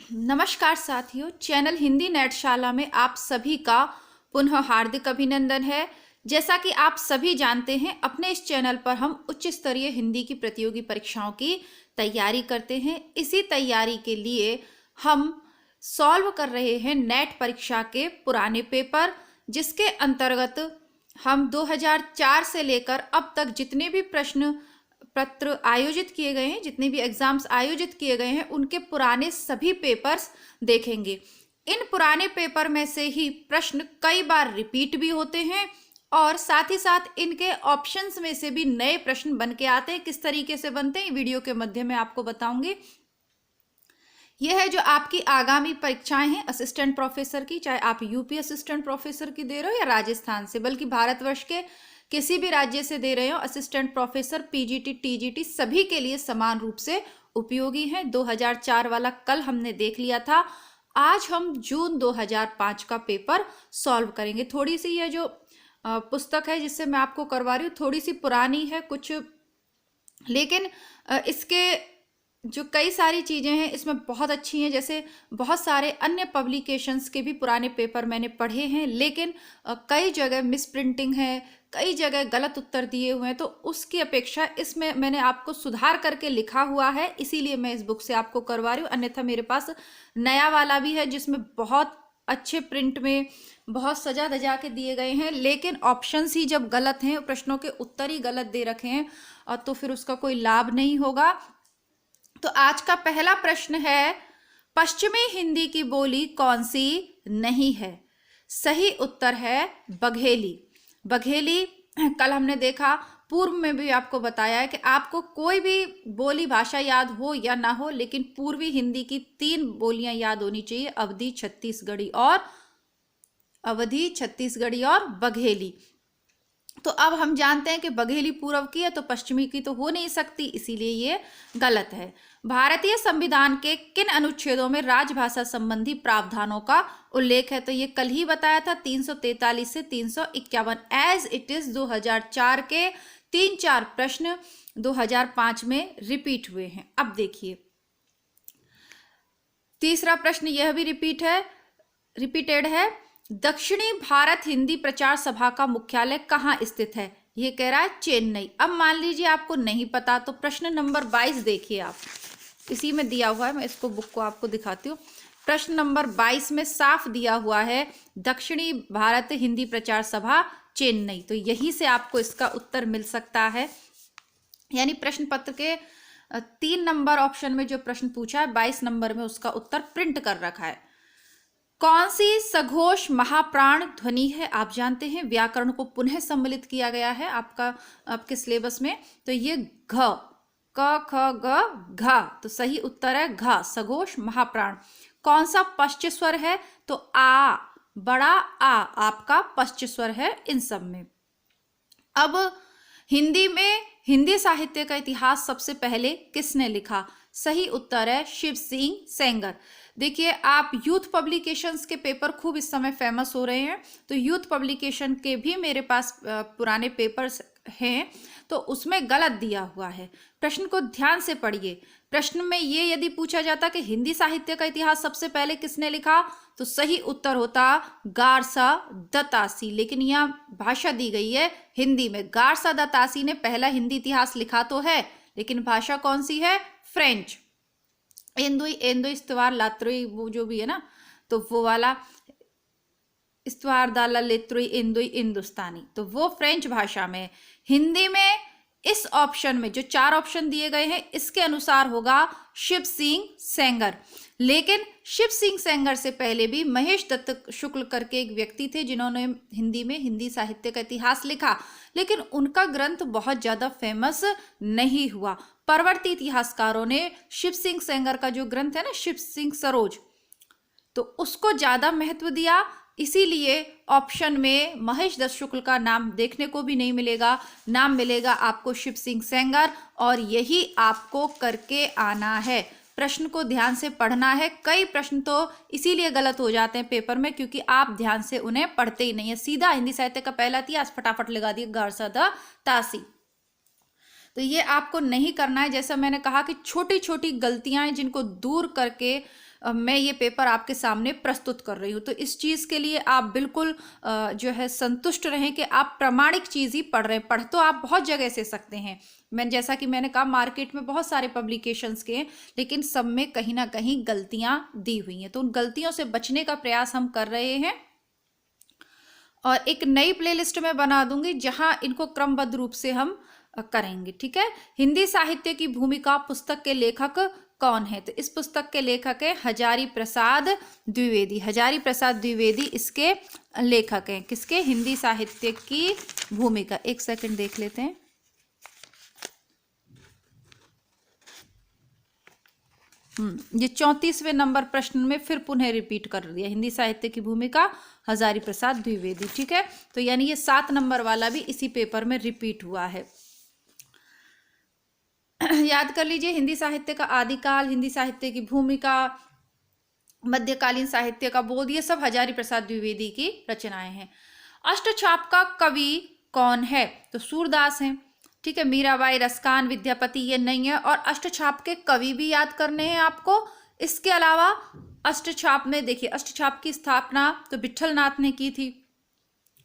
नमस्कार साथियों, चैनल हिंदी नेटशाला में आप सभी का पुनः हार्दिक अभिनंदन है। जैसा कि आप सभी जानते हैं, अपने इस चैनल पर हम उच्च स्तरीय हिंदी की प्रतियोगी परीक्षाओं की तैयारी करते हैं। इसी तैयारी के लिए हम सॉल्व कर रहे हैं नेट परीक्षा के पुराने पेपर, जिसके अंतर्गत हम 2004 से लेकर अब तक जितने भी प्रश्न पत्र आयोजित किए गए हैं, जितने भी एग्जाम्स आयोजित किए गए हैं, उनके पुराने सभी पेपर्स देखेंगे। इन पुराने पेपर में से ही प्रश्न कई बार रिपीट भी होते हैं और साथ ही साथ इनके ऑप्शंस में से भी नए प्रश्न बन के आते हैं। किस तरीके से बनते हैं, वीडियो के मध्य में आपको बताऊंगी। यह है जो आपकी आगामी परीक्षाएं हैं असिस्टेंट प्रोफेसर की, चाहे आप यूपी असिस्टेंट प्रोफेसर की दे रहे हो या राजस्थान से, बल्कि भारतवर्ष के किसी भी राज्य से दे रहे हो, असिस्टेंट प्रोफेसर पीजीटी टीजीटी सभी के लिए समान रूप से उपयोगी है। 2004 वाला कल हमने देख लिया था। आज हम जून 2005 का पेपर सॉल्व करेंगे। थोड़ी सी यह जो पुस्तक है जिससे मैं आपको करवा रही हूँ, थोड़ी सी पुरानी है कुछ, लेकिन इसके जो कई सारी चीज़ें हैं इसमें बहुत अच्छी हैं। जैसे बहुत सारे अन्य पब्लिकेशंस के भी पुराने पेपर मैंने पढ़े हैं, लेकिन कई जगह मिस प्रिंटिंग है, कई जगह गलत उत्तर दिए हुए हैं, तो उसकी अपेक्षा इसमें मैंने आपको सुधार करके लिखा हुआ है, इसीलिए मैं इस बुक से आपको करवा रही हूँ। अन्यथा मेरे पास नया वाला भी है जिसमें बहुत अच्छे प्रिंट में बहुत सजा धजा के दिए गए हैं, लेकिन ऑप्शंस ही जब गलत हैं, प्रश्नों के उत्तर ही गलत दे रखे हैं, तो फिर उसका कोई लाभ नहीं होगा। तो आज का पहला प्रश्न है, पश्चिमी हिंदी की बोली कौन सी नहीं है? सही उत्तर है बघेली। बघेली कल हमने देखा, पूर्व में भी आपको बताया है कि आपको कोई भी बोली भाषा याद हो या ना हो, लेकिन पूर्वी हिंदी की 3 बोलियां याद होनी चाहिए, अवधी, छत्तीसगढ़ी और बघेली। तो अब हम जानते हैं कि बघेली पूर्व की है तो पश्चिमी की तो हो नहीं सकती, इसीलिए ये गलत है। भारतीय संविधान के किन अनुच्छेदों में राजभाषा संबंधी प्रावधानों का उल्लेख है? तो ये कल ही बताया था, 343 से 351। एज इट इज 2004 के 3-4 प्रश्न 2005 में रिपीट हुए हैं। अब देखिए तीसरा प्रश्न, यह भी रिपीटेड है। दक्षिणी भारत हिंदी प्रचार सभा का मुख्यालय कहाँ स्थित है? ये कह रहा है चेन्नई। अब मान लीजिए आपको नहीं पता, तो प्रश्न नंबर 22 देखिए, आप इसी में दिया हुआ है, मैं इसको बुक को आपको दिखाती हूँ। प्रश्न नंबर 22 में साफ दिया हुआ है दक्षिणी भारत हिंदी प्रचार सभा चेन्नई, तो यहीं से आपको इसका उत्तर मिल सकता है। यानी प्रश्न पत्र के 3 नंबर ऑप्शन में जो प्रश्न पूछा है, 22 नंबर में उसका उत्तर प्रिंट कर रखा है। कौन सी सघोष महाप्राण ध्वनि है? आप जानते हैं व्याकरण को पुनः सम्मिलित किया गया है आपके सिलेबस में, तो ये घ, क ख ग घ, तो सही उत्तर है घ, सघोष महाप्राण। कौन सा पश्च स्वर है? तो आ, बड़ा आ आपका पश्च स्वर है इन सब में। अब हिंदी साहित्य का इतिहास सबसे पहले किसने लिखा? सही उत्तर है शिव सिंह सेंगर। देखिए, आप यूथ पब्लिकेशंस के पेपर खूब इस समय फेमस हो रहे हैं, तो यूथ पब्लिकेशन के भी मेरे पास पुराने पेपर्स हैं, तो उसमें गलत दिया हुआ है। प्रश्न को ध्यान से पढ़िए। प्रश्न में ये यदि पूछा जाता कि हिंदी साहित्य का इतिहास सबसे पहले किसने लिखा, तो सही उत्तर होता गारसा दत्तासी, लेकिन यहाँ भाषा दी गई है हिंदी में। गारसा दत्तासी ने पहला हिंदी इतिहास लिखा तो है, लेकिन भाषा कौन सी है? फ्रेंच। एंदुई इस्तवार लात्रोई, वो जो भी है ना, तो वो वाला इस्तवार दाला लेत्रोई एंदुई हिंदुस्तानी, तो वो फ्रेंच भाषा में। हिंदी में इस ऑप्शन में जो 4 ऑप्शन दिए गए हैं, इसके अनुसार होगा शिव सिंह सेंगर। लेकिन शिव सिंह सेंगर से पहले भी महेश दत्त शुक्ल करके एक व्यक्ति थे जिन्होंने हिंदी में हिंदी साहित्य का इतिहास लिखा, लेकिन उनका ग्रंथ बहुत ज्यादा फेमस नहीं हुआ। परवर्ती इतिहासकारों ने शिव सिंह सेंगर का जो ग्रंथ है ना, शिव सिंह सरोज, तो उसको ज्यादा महत्व दिया, इसीलिए ऑप्शन में महेश दत्त शुक्ल का नाम देखने को भी नहीं मिलेगा। नाम मिलेगा आपको शिव सिंह सेंगर, और यही आपको करके आना है। प्रश्न को ध्यान से पढ़ना है। कई प्रश्न तो इसीलिए गलत हो जाते हैं पेपर में, क्योंकि आप ध्यान से उन्हें पढ़ते ही नहीं है। सीधा हिंदी साहित्य का पहला इतिहास फटाफट लगा दिया गारसा दत्तासी, तो ये आपको नहीं करना है। जैसा मैंने कहा कि छोटी छोटी गलतियां जिनको दूर करके मैं ये पेपर आपके सामने प्रस्तुत कर रही हूँ। तो इस चीज़ के लिए आप बिल्कुल जो है संतुष्ट रहें कि आप प्रामाणिक चीज़ ही पढ़ रहे हैं। पढ़ तो आप बहुत जगह से सकते हैं, जैसा कि मैंने कहा मार्केट में बहुत सारे पब्लिकेशंस के हैं, लेकिन सब में कहीं ना कहीं गलतियां दी हुई हैं। तो उन गलतियों से बचने का प्रयास हम कर रहे हैं और एक नई प्लेलिस्ट में बना दूंगी जहां इनको क्रमबद्ध रूप से हम करेंगे। ठीक है। हिंदी साहित्य की भूमिका पुस्तक के लेखक कौन है? तो इस पुस्तक के लेखक है हजारी प्रसाद द्विवेदी। हजारी प्रसाद द्विवेदी इसके लेखक हैं। किसके? हिंदी साहित्य की भूमिका। एक सेकंड देख लेते हैं। ये 34वें नंबर प्रश्न में फिर पुनः रिपीट कर दिया। हिंदी साहित्य की भूमिका हजारी प्रसाद द्विवेदी। ठीक है। तो यानी ये 7 नंबर वाला भी इसी पेपर में रिपीट हुआ है। याद कर लीजिए, हिंदी साहित्य का आदिकाल, हिंदी साहित्य की भूमिका, मध्यकालीन साहित्य का बोध, ये सब हजारी प्रसाद द्विवेदी की रचनाएं हैं। अष्टछाप का कवि कौन है? तो सूरदास हैं। ठीक है। मीराबाई, रसकान, विद्यापति ये नहीं है। और अष्टछाप के कवि भी याद करने हैं आपको। इसके अलावा अष्टछाप में देखिए, अष्टछाप की स्थापना तो विट्ठलनाथ ने की थी,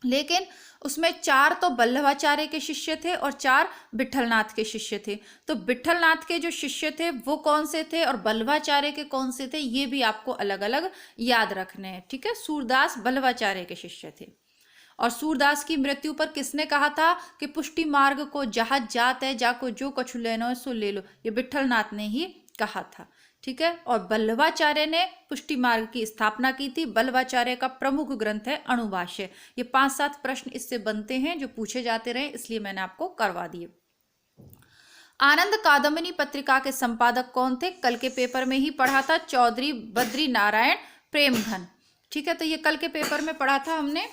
लेकिन उसमें 4 तो वल्लभाचार्य के शिष्य थे और 4 विट्ठलनाथ के शिष्य थे। तो विट्ठलनाथ के जो शिष्य थे वो कौन से थे और वल्लभाचार्य के कौन से थे, ये भी आपको अलग अलग याद रखने हैं। ठीक है। सूरदास वल्लभाचार्य के शिष्य थे। और सूरदास की मृत्यु पर किसने कहा था कि पुष्टि मार्ग को जहाज जात है, जाको जो कछु लेनो है सो ले लो? ये विट्ठलनाथ ने ही कहा था। ठीक है। और वल्लभाचार्य ने पुष्टि मार्ग की स्थापना की थी। वल्लभाचार्य का प्रमुख ग्रंथ है अणुभाष्य। ये 5-7 प्रश्न इससे बनते हैं जो पूछे जाते रहे, इसलिए मैंने आपको करवा दिए। आनंद कादम्बिनी पत्रिका के संपादक कौन थे? कल के पेपर में ही पढ़ा था, चौधरी बद्री नारायण प्रेमधन। ठीक है। तो ये कल के पेपर में पढ़ा था हमने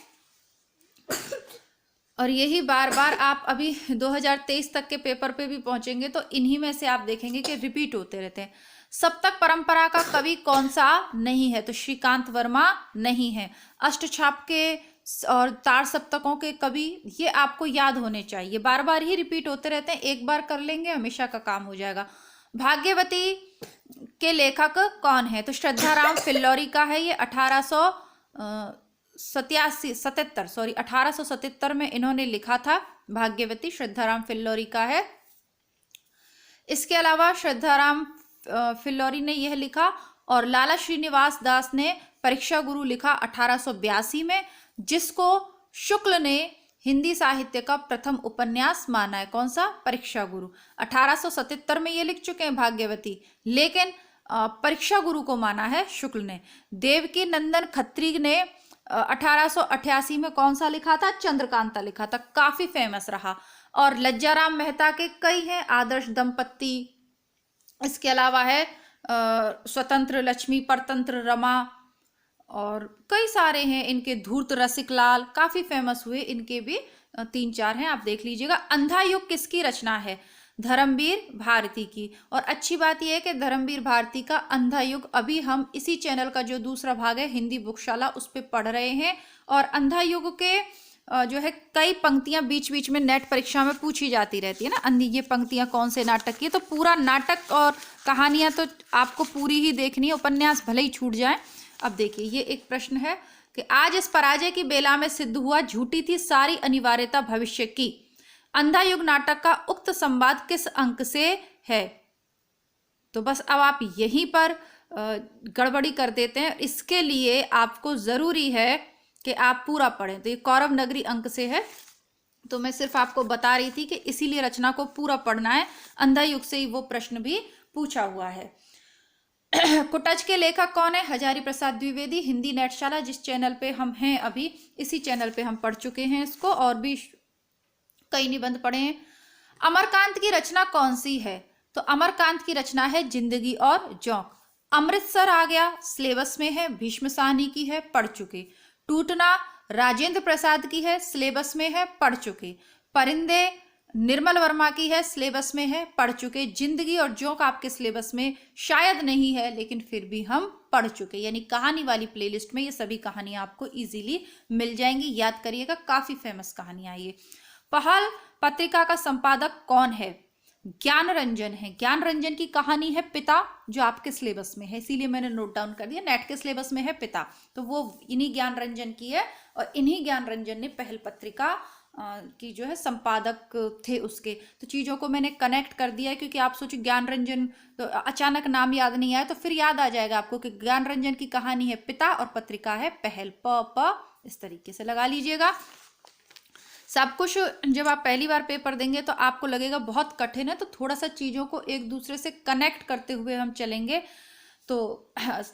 और यही बार बार आप अभी 2023 तक के पेपर पे भी पहुंचेंगे तो इन्हीं में से आप देखेंगे कि रिपीट होते रहते हैं। सप्तक परंपरा का कवि कौन सा नहीं है? तो श्रीकांत वर्मा नहीं है। अष्टछाप के और तार सप्तकों के कवि ये आपको याद होने चाहिए, बार बार ही रिपीट होते रहते हैं। एक बार कर लेंगे हमेशा का काम हो जाएगा। भाग्यवती के लेखक कौन है? तो श्रद्धाराम फिल्लौरी का है। ये 1877 में इन्होंने लिखा था। भाग्यवती श्रद्धाराम फिल्लौरी का है। इसके अलावा श्रद्धाराम फिल्लौरी ने यह लिखा और लाला श्रीनिवास दास ने परीक्षा गुरु लिखा 1882 में, जिसको शुक्ल ने हिंदी साहित्य का प्रथम उपन्यास माना है। कौन सा? परीक्षा गुरु। 1877 में ये लिख चुके हैं भाग्यवती, लेकिन परीक्षा गुरु को माना है शुक्ल ने। देवकी नंदन खत्री ने 1888 में कौन सा लिखा था? चंद्रकांता लिखा था, काफी फेमस रहा। और लज्जाराम मेहता के कई हैं, आदर्श दंपत्ति, इसके अलावा है स्वतंत्र लक्ष्मी, परतंत्र रमा, और कई सारे हैं इनके। धूर्त रसिक लाल काफी फेमस हुए, इनके भी 3-4 हैं, आप देख लीजिएगा। अंधा युग किसकी रचना है? धर्मवीर भारती की। और अच्छी बात यह है कि धर्मवीर भारती का अंधा युग अभी हम इसी चैनल का जो दूसरा भाग है हिंदी बुकशाला उस पर पढ़ रहे हैं। और अंधा युग के जो है कई पंक्तियां बीच बीच में नेट परीक्षा में पूछी जाती रहती है ना, अंधी ये पंक्तियां कौन से नाटक की है। तो पूरा नाटक और कहानियां तो आपको पूरी ही देखनी है, उपन्यास भले ही छूट जाए। अब देखिए, ये एक प्रश्न है कि आज इस पराजय की बेला में सिद्ध हुआ, झूठी थी सारी अनिवार्यता भविष्य की। अंधा युग नाटक का उक्त संवाद किस अंक से है? तो बस अब आप यहीं पर गड़बड़ी कर देते हैं। इसके लिए आपको जरूरी है कि आप पूरा पढ़ें। तो ये कौरव नगरी अंक से है, तो मैं सिर्फ आपको बता रही थी कि इसीलिए रचना को पूरा पढ़ना है। अंधा युग से ही वो प्रश्न भी पूछा हुआ है। कुटज के लेखक कौन है? हजारी प्रसाद द्विवेदी। हिंदी नेटशाला जिस चैनल पे हम हैं अभी, इसी चैनल पे हम पढ़ चुके हैं इसको, और भी कई निबंध पढ़े हैं। अमरकांत की रचना कौन सी है? तो अमरकांत की रचना है जिंदगी और जोंक। अमृतसर आ गया, सिलेबस में है। भीष्म साहनी की है, पढ़ चुके। टूटना राजेंद्र प्रसाद की है, सिलेबस में है, पढ़ चुके। परिंदे निर्मल वर्मा की है, सिलेबस में है, पढ़ चुके। जिंदगी और जोंक आपके सिलेबस में शायद नहीं है, लेकिन फिर भी हम पढ़ चुके। यानी कहानी वाली प्लेलिस्ट में ये सभी कहानियां आपको इजीली मिल जाएंगी। याद करिएगा, काफी फेमस कहानियां ये। पहल पत्रिका का संपादक कौन है? ज्ञान रंजन है। ज्ञान रंजन की कहानी है पिता, जो आपके सिलेबस में है, इसीलिए मैंने नोट डाउन कर दिया, नेट के सिलेबस में है पिता, तो वो इन्हीं ज्ञान रंजन की है। और इन्हीं ज्ञान रंजन ने पहल पत्रिका की जो है संपादक थे उसके। तो चीज़ों को मैंने कनेक्ट कर दिया है, क्योंकि आप सोचो ज्ञान रंजन तो अचानक नाम याद नहीं आया तो फिर याद आ जाएगा आपको कि ज्ञान रंजन की कहानी है पिता और पत्रिका है पहल, प इस तरीके से लगा लीजिएगा। सब कुछ जब आप पहली बार पेपर देंगे तो आपको लगेगा बहुत कठिन है, तो थोड़ा सा चीज़ों को एक दूसरे से कनेक्ट करते हुए हम चलेंगे तो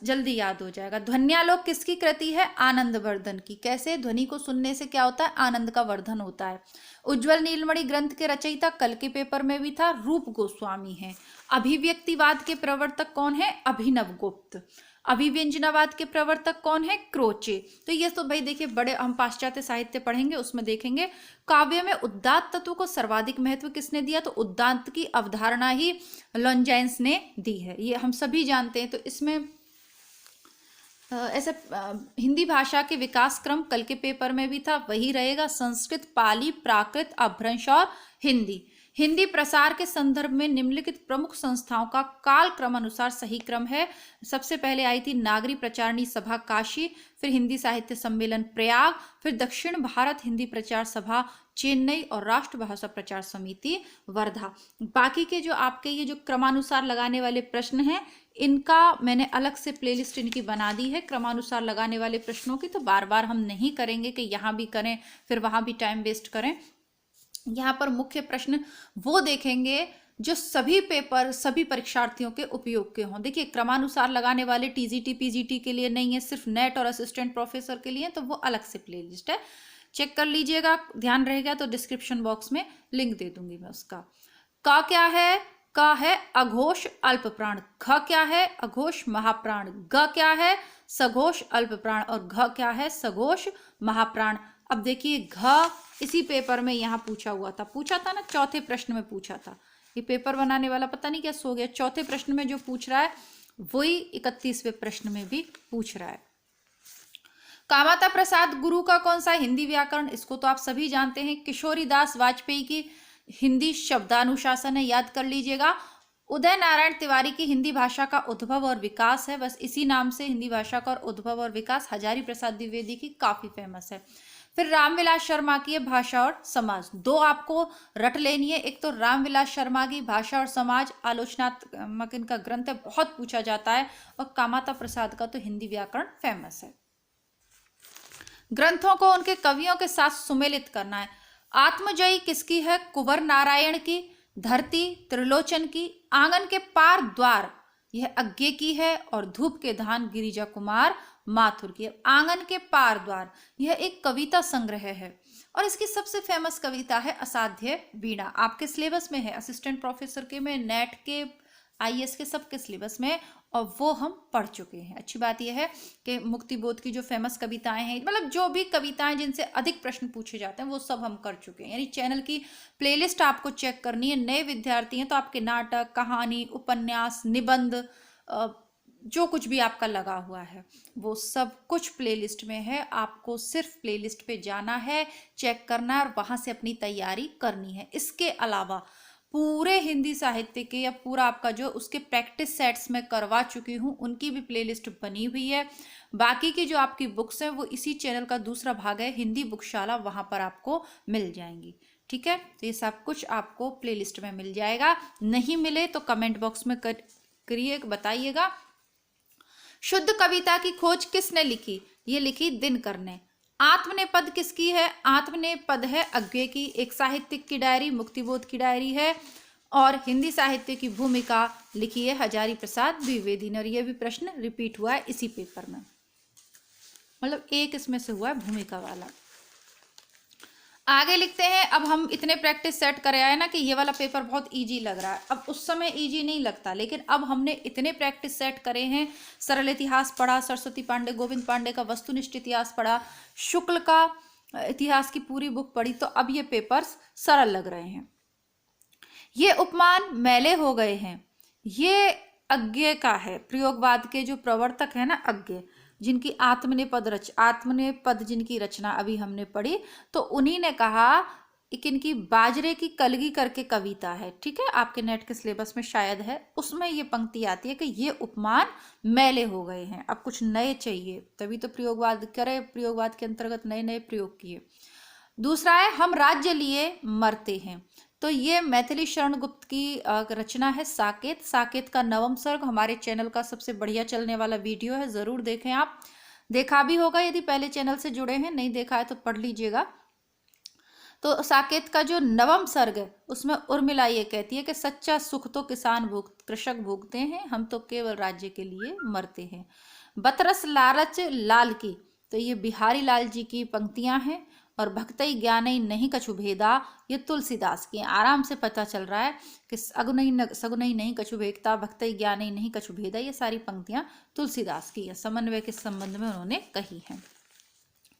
जल्दी याद हो जाएगा। ध्वन्यालोक किसकी कृति है? आनंदवर्धन की। कैसे? ध्वनि को सुनने से क्या होता है? आनंद का वर्धन होता है। उज्ज्वल नीलमणि ग्रंथ के रचयिता कल के पेपर में भी था, रूप गोस्वामी है। अभिव्यक्तिवाद के प्रवर्तक कौन है? अभिनव गुप्त। अभिव्यंजनावाद के प्रवर्तक कौन है? क्रोचे। तो ये तो भाई देखिए बड़े, हम पाश्चात्य साहित्य पढ़ेंगे उसमें देखेंगे। काव्य में उदात्त तत्व को सर्वाधिक महत्व किसने दिया? तो उदात्त की अवधारणा ही लॉन्जाइन्स ने दी है, ये हम सभी जानते हैं। तो इसमें ऐसे हिंदी भाषा के विकास क्रम कल के पेपर में भी था, वही रहेगा। संस्कृत, पाली, प्राकृत, अपभ्रंश और हिंदी। हिंदी प्रसार के संदर्भ में निम्नलिखित प्रमुख संस्थाओं का काल क्रम अनुसार सही क्रम है। सबसे पहले आई थी नागरी प्रचारणी सभा काशी, फिर हिंदी साहित्य सम्मेलन प्रयाग, फिर दक्षिण भारत हिंदी प्रचार सभा चेन्नई और राष्ट्रभाषा प्रचार समिति वर्धा। बाकी के जो आपके ये जो क्रमानुसार लगाने वाले प्रश्न हैं, इनका मैंने अलग से प्लेलिस्ट इनकी बना दी है, क्रमानुसार लगाने वाले प्रश्नों की। तो बार बार हम नहीं करेंगे कि यहाँ भी करें फिर वहाँ भी टाइम वेस्ट करें। यहाँ पर मुख्य प्रश्न वो देखेंगे जो सभी पेपर, सभी परीक्षार्थियों के उपयोग के हों। देखिए क्रमानुसार लगाने वाले टीजीटी पीजीटी के लिए नहीं है, सिर्फ नेट और असिस्टेंट प्रोफेसर के लिए, तो वो अलग से प्लेलिस्ट है, चेक कर लीजिएगा। ध्यान रहेगा तो डिस्क्रिप्शन बॉक्स में लिंक दे दूंगी मैं उसका। का क्या है? क है अघोष अल्प प्राण, ख क्या है? अघोष महाप्राण, ग क्या है? सघोष अल्प प्राण और घ क्या है? सघोष महाप्राण। अब देखिए घ इसी पेपर में यहाँ पूछा था ना, चौथे प्रश्न में पूछा था। ये पेपर बनाने वाला पता नहीं क्या सो गया, चौथे प्रश्न में जो पूछ रहा है वही 31वें प्रश्न में भी पूछ रहा है। कामाता प्रसाद गुरु का कौन सा हिंदी व्याकरण? इसको तो आप सभी जानते हैं। किशोरी दास वाजपेयी की हिंदी शब्दानुशासन है, याद कर लीजिएगा। उदय नारायण तिवारी की हिंदी भाषा का उद्भव और विकास है, बस इसी नाम से हिंदी भाषा का उद्भव और विकास। हजारी प्रसाद द्विवेदी की काफी फेमस है। फिर रामविलास शर्मा की है भाषा और समाज। दो आपको रट लेनी है, एक तो रामविलास शर्मा की भाषा और समाज आलोचनात्मक इनका ग्रंथ है, बहुत पूछा जाता है। और कामाता प्रसाद का तो हिंदी व्याकरण फेमस है। ग्रंथों को उनके कवियों के साथ सुमेलित करना है। आत्मजयी किसकी है? कुंवर नारायण की। धरती त्रिलोचन की। आंगन के पार द्वार यह अज्ञे की है। और धूप के धान गिरिजा कुमार माथुर की। आंगन के पार द्वार यह एक कविता संग्रह है और इसकी सबसे फेमस कविता है असाध्य वीणा। आपके सिलेबस में है, असिस्टेंट प्रोफेसर के में, नेट के, आईएएस के, सबके सिलेबस में, और वो हम पढ़ चुके हैं। अच्छी बात यह है कि मुक्तिबोध की जो फेमस कविताएं हैं, मतलब जो भी कविताएं जिनसे अधिक प्रश्न पूछे जाते हैं वो सब हम कर चुके हैं। यानी चैनल की प्लेलिस्ट आपको चेक करनी है। नए विद्यार्थी हैं तो आपके नाटक, कहानी, उपन्यास, निबंध, जो कुछ भी आपका लगा हुआ है वो सब कुछ प्लेलिस्ट में है। आपको सिर्फ प्लेलिस्ट पे जाना है, चेक करना है और वहाँ से अपनी तैयारी करनी है। इसके अलावा पूरे हिंदी साहित्य के या पूरा आपका जो उसके प्रैक्टिस सेट्स में करवा चुकी हूँ, उनकी भी प्लेलिस्ट बनी हुई है। बाकी की जो आपकी बुक्स हैं वो इसी चैनल का दूसरा भाग है हिंदी बुकशाला, वहाँ पर आपको मिल जाएंगी। ठीक है, तो ये सब कुछ आपको प्लेलिस्ट में मिल जाएगा। नहीं मिले तो कमेंट बॉक्स में करिए, बताइएगा। शुद्ध कविता की खोज किसने लिखी? ये लिखी दिनकर ने। आत्मनेपद किसकी है? आत्मनेपद है अज्ञे की, एक साहित्यिक की डायरी, मुक्तिबोध की डायरी है। और हिंदी साहित्य की भूमिका लिखी है हजारी प्रसाद द्विवेदी ने। और यह भी प्रश्न रिपीट हुआ है इसी पेपर में, मतलब एक इसमें से हुआ है भूमिका वाला। आगे लिखते हैं। अब हम इतने प्रैक्टिस सेट करे आए ना कि ये वाला पेपर बहुत इजी लग रहा है। अब उस समय इजी नहीं लगता, लेकिन अब हमने इतने प्रैक्टिस सेट करे हैं। सरल इतिहास पढ़ा, सरस्वती पांडे, गोविंद पांडे का वस्तुनिष्ठ इतिहास पढ़ा, शुक्ल का इतिहास की पूरी बुक पढ़ी, तो अब ये पेपर्स सरल लग रहे हैं। ये उपमान मैले हो गए हैं, ये अज्ञे का है। प्रयोगवाद के जो प्रवर्तक है ना अज्ञे, जिनकी आत्मनेपद जिनकी रचना अभी हमने पढ़ी, तो उन्हीं ने कहा एक इनकी बाजरे की कलगी करके कविता है, ठीक है, आपके नेट के सिलेबस में शायद है, उसमें ये पंक्ति आती है कि ये उपमान मैले हो गए हैं, अब कुछ नए चाहिए, तभी तो प्रयोगवाद करे, प्रयोगवाद के अंतर्गत नए नए प्रयोग किए। दूसरा है हम राज्य लिए मरते हैं, तो ये मैथिली शरण गुप्त की रचना है साकेत। साकेत का नवम सर्ग हमारे चैनल का सबसे बढ़िया चलने वाला वीडियो है, जरूर देखें आप, देखा भी होगा यदि पहले चैनल से जुड़े हैं, नहीं देखा है तो पढ़ लीजिएगा। तो साकेत का जो नवम सर्ग है उसमें उर्मिला ये कहती है कि सच्चा सुख तो किसान कृषक भोगते हैं, हम तो केवल राज्य के लिए मरते हैं। बतरस लालच लाल की, तो ये बिहारी लाल जी की पंक्तियां हैं। और भक्तई ज्ञानई नहीं कछु भेदा, ये तुलसीदास की, आराम से पता चल रहा है कि सगुनई नहीं कछु भेदता, भक्तई ज्ञानई नहीं कछु भेदा, ये सारी पंक्तियां तुलसीदास की है, समन्वय के संबंध में उन्होंने कही हैं।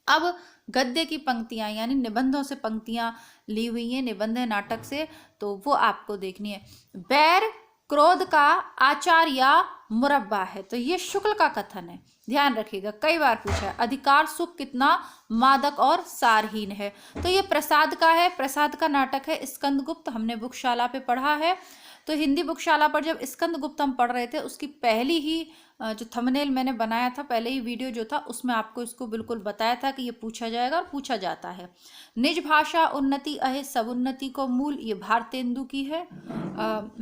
अब गद्य की पंक्तियां यानी निबंधों से पंक्तियां ली हुई हैं, निबंध नाटक से, तो वो आपको देखनी है। बैर क्रोध का आचार या मुरब्बा है, तो ये शुक्ल का कथन है, ध्यान रखिएगा, कई बार पूछा है। अधिकार सुख कितना मादक और सारहीन है, तो ये प्रसाद का है, प्रसाद का नाटक है स्कंदगुप्त, हमने बुकशाला पे पढ़ा है। तो हिंदी बुकशाला पर जब स्कंदगुप्त हम पढ़ रहे थे, उसकी पहली ही जो थंबनेल मैंने बनाया था, पहले ही वीडियो जो था उसमें आपको इसको बिल्कुल बताया था कि ये पूछा जाएगा और पूछा जाता है। निज भाषा उन्नति अहे सब उन्नति को मूल, ये भारतेंदु की है।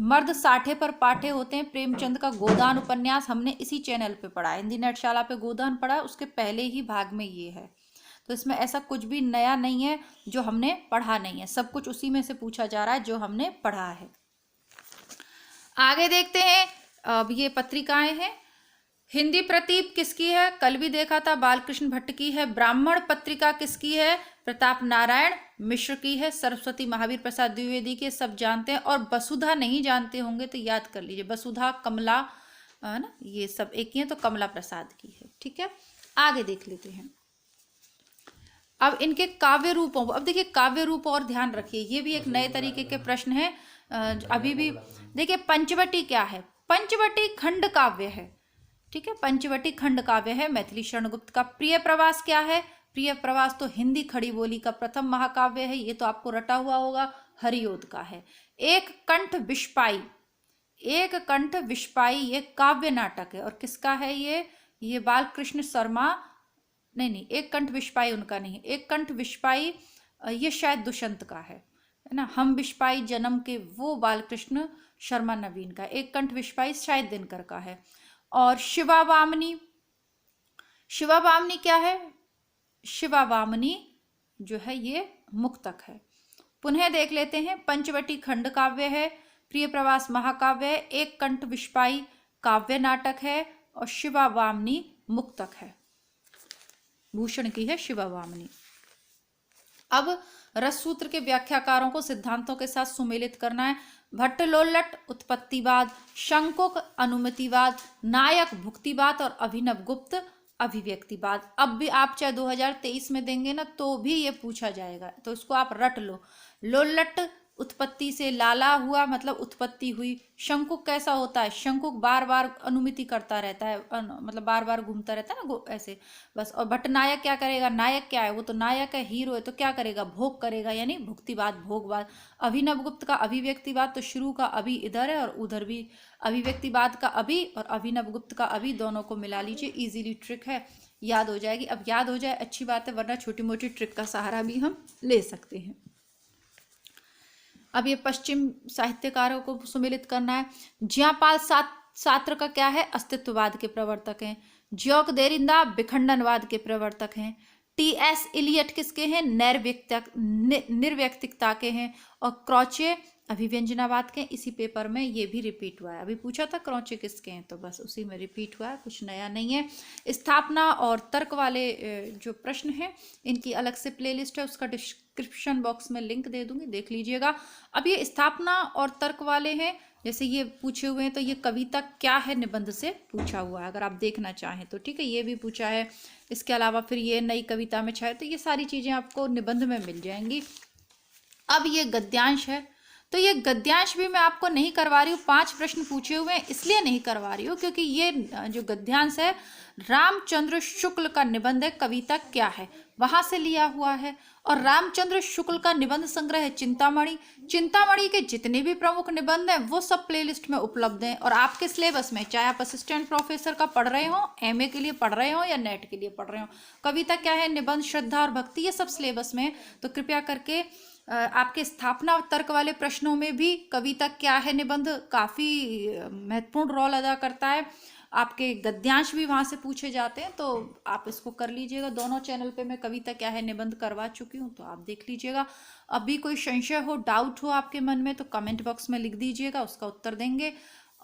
मर्द साठे पर पाठे होते हैं, प्रेमचंद का गोदान उपन्यास हमने इसी चैनल पे पढ़ा, हिंदी नेटशाला पे गोदान पढ़ा, उसके पहले ही भाग में ये है। तो इसमें ऐसा कुछ भी नया नहीं है जो हमने पढ़ा नहीं है, सब कुछ उसी में से पूछा जा रहा है जो हमने पढ़ा है। आगे देखते हैं, अब ये पत्रिकाएं हैं। हिंदी प्रतीप किसकी है, कल भी देखा था, बालकृष्ण भट्ट की है। ब्राह्मण पत्रिका किसकी है, प्रताप नारायण मिश्र की है। सरस्वती महावीर प्रसाद द्विवेदी के, सब जानते हैं। और वसुधा नहीं जानते होंगे तो याद कर लीजिए, वसुधा कमला है ना, ये सब एक ही है, तो कमला प्रसाद की है, ठीक है। आगे देख लेते हैं अब इनके काव्य रूपों। अब देखिए काव्य रूप और ध्यान रखिए, ये भी एक नए तरीके के प्रश्न है। अभी भी देखिए पंचवटी क्या है, पंचवटी खंड काव्य है, ठीक है, पंचवटी खंड काव्य है मैथिली शरण गुप्त का। प्रिय प्रवास क्या है, प्रिय प्रवास तो हिंदी खड़ी बोली का प्रथम महाकाव्य है, ये तो आपको रटा हुआ होगा, हरियोद का है। एक कंठ विस्पाई, एक कंठ विस्पाई ये काव्य नाटक है, और किसका है ये बालकृष्ण शर्मा, नहीं, एक कंठ विस्पाई उनका नहीं है, एक कंठ विस्पाई ये शायद दुष्यंत का है ना। हम विस्पाई जन्म के, वो बालकृष्ण शर्मा नवीन का। एक कंठ विस्पाई शायद दिनकर का है। और शिवा वामनी, शिवा वामनी क्या है, शिवा वामनी जो है ये मुक्तक है। पुनः देख लेते हैं, पंचवटी खंड काव्य है, प्रिय प्रवास महाकाव्य है, एक कंठ विस्पाई काव्य नाटक है, और शिवा वामनी मुक्तक है, भूषण की है शिवा वामनी। अब रस सूत्र के व्याख्याकारों को सिद्धांतों के साथ सुमेलित करना है। भट्टलोल्लट उत्पत्तिवाद, शंकुक अनुमतिवाद, नायक भुक्तिवाद और अभिनव गुप्त अभिव्यक्तिवाद। अब भी आप चाहे 2023 में देंगे ना तो भी ये पूछा जाएगा, तो इसको आप रट लो। लोल्लट उत्पत्ति से लाला हुआ, मतलब उत्पत्ति हुई। शंकुक कैसा होता है, शंकुक बार बार अनुमिति करता रहता है, मतलब बार बार घूमता रहता है ना ऐसे बस। और भट्टनायक क्या करेगा, नायक क्या है, वो तो नायक है, हीरो है, तो क्या करेगा, भोग करेगा, यानी भुक्तिवाद भोगवाद। अभिनव गुप्त का अभिव्यक्तिवाद, तो शुरू का अभी इधर है और उधर भी अभिव्यक्तिवाद का अभी और अभिनव गुप्त का अभी, दोनों को मिला लीजिए, इजीली ट्रिक है, याद हो जाएगी। अब याद हो जाए अच्छी बात है, वरना छोटी मोटी ट्रिक का सहारा भी हम ले सकते हैं। अब ये पश्चिम साहित्यकारों को सुमेलित करना है। ज्यापाल सात्र का क्या है, अस्तित्ववाद के प्रवर्तक हैं। ज्योक देरिंदा विखंडनवाद के प्रवर्तक हैं। टी.एस. इलियट किसके हैं, निर्व्यक्तिकता के हैं। और क्रॉचे अभिव्यंजनावाद के। इसी पेपर में ये भी रिपीट हुआ है, अभी पूछा था क्रॉचे किसके हैं, तो बस उसी में रिपीट हुआ है, कुछ नया नहीं है। स्थापना और तर्क वाले जो प्रश्न हैं इनकी अलग से प्लेलिस्ट है, उसका डिस्क्रिप्शन बॉक्स में लिंक दे दूंगी, देख लीजिएगा। अब ये स्थापना और तर्क वाले हैं, जैसे ये पूछे हुए हैं, तो ये कविता क्या है निबंध से पूछा हुआ है, अगर आप देखना चाहें तो, ठीक है, ये भी पूछा है। इसके अलावा फिर ये नई कविता में छाए, तो ये सारी चीज़ें आपको निबंध में मिल जाएंगी। अब ये गद्यांश है, तो ये गद्यांश भी मैं आपको नहीं करवा रही हूँ, 5 प्रश्न पूछे हुए हैं इसलिए नहीं करवा रही हूँ क्योंकि ये जो गद्यांश है रामचंद्र शुक्ल का निबंध है कविता क्या है, वहां से लिया हुआ है। और रामचंद्र शुक्ल का निबंध संग्रह है चिंतामणि। चिंतामणि के जितने भी प्रमुख निबंध हैं वो सब प्लेलिस्ट में उपलब्ध हैं और आपके सिलेबस में, चाहे आप असिस्टेंट प्रोफेसर का पढ़ रहे हो, एमए के लिए पढ़ रहे हो या नेट के लिए पढ़ रहे हो, कविता क्या है, निबंध, श्रद्धा और भक्ति, ये सब सिलेबस में। तो कृपया करके आपके स्थापना तर्क वाले प्रश्नों में भी कविता क्या है निबंध काफी महत्वपूर्ण रोल अदा करता है। आपके गद्यांश भी वहां से पूछे जाते हैं, तो आप इसको कर लीजिएगा। दोनों चैनल पे मैं कविता क्या है निबंध करवा चुकी हूँ, तो आप देख लीजिएगा। अभी कोई संशय हो, डाउट हो आपके मन में, तो कमेंट बॉक्स में लिख दीजिएगा, उसका उत्तर देंगे।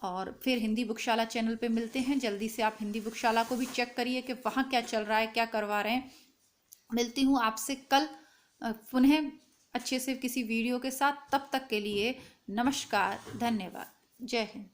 और फिर हिंदी बुकशाला चैनल पे मिलते हैं। जल्दी से आप हिंदी बुकशाला को भी चेक करिए कि वहाँ क्या चल रहा है, क्या करवा रहे हैं। मिलती हूँ आपसे कल पुनः अच्छे से किसी वीडियो के साथ। तब तक के लिए नमस्कार, धन्यवाद, जय हिंद।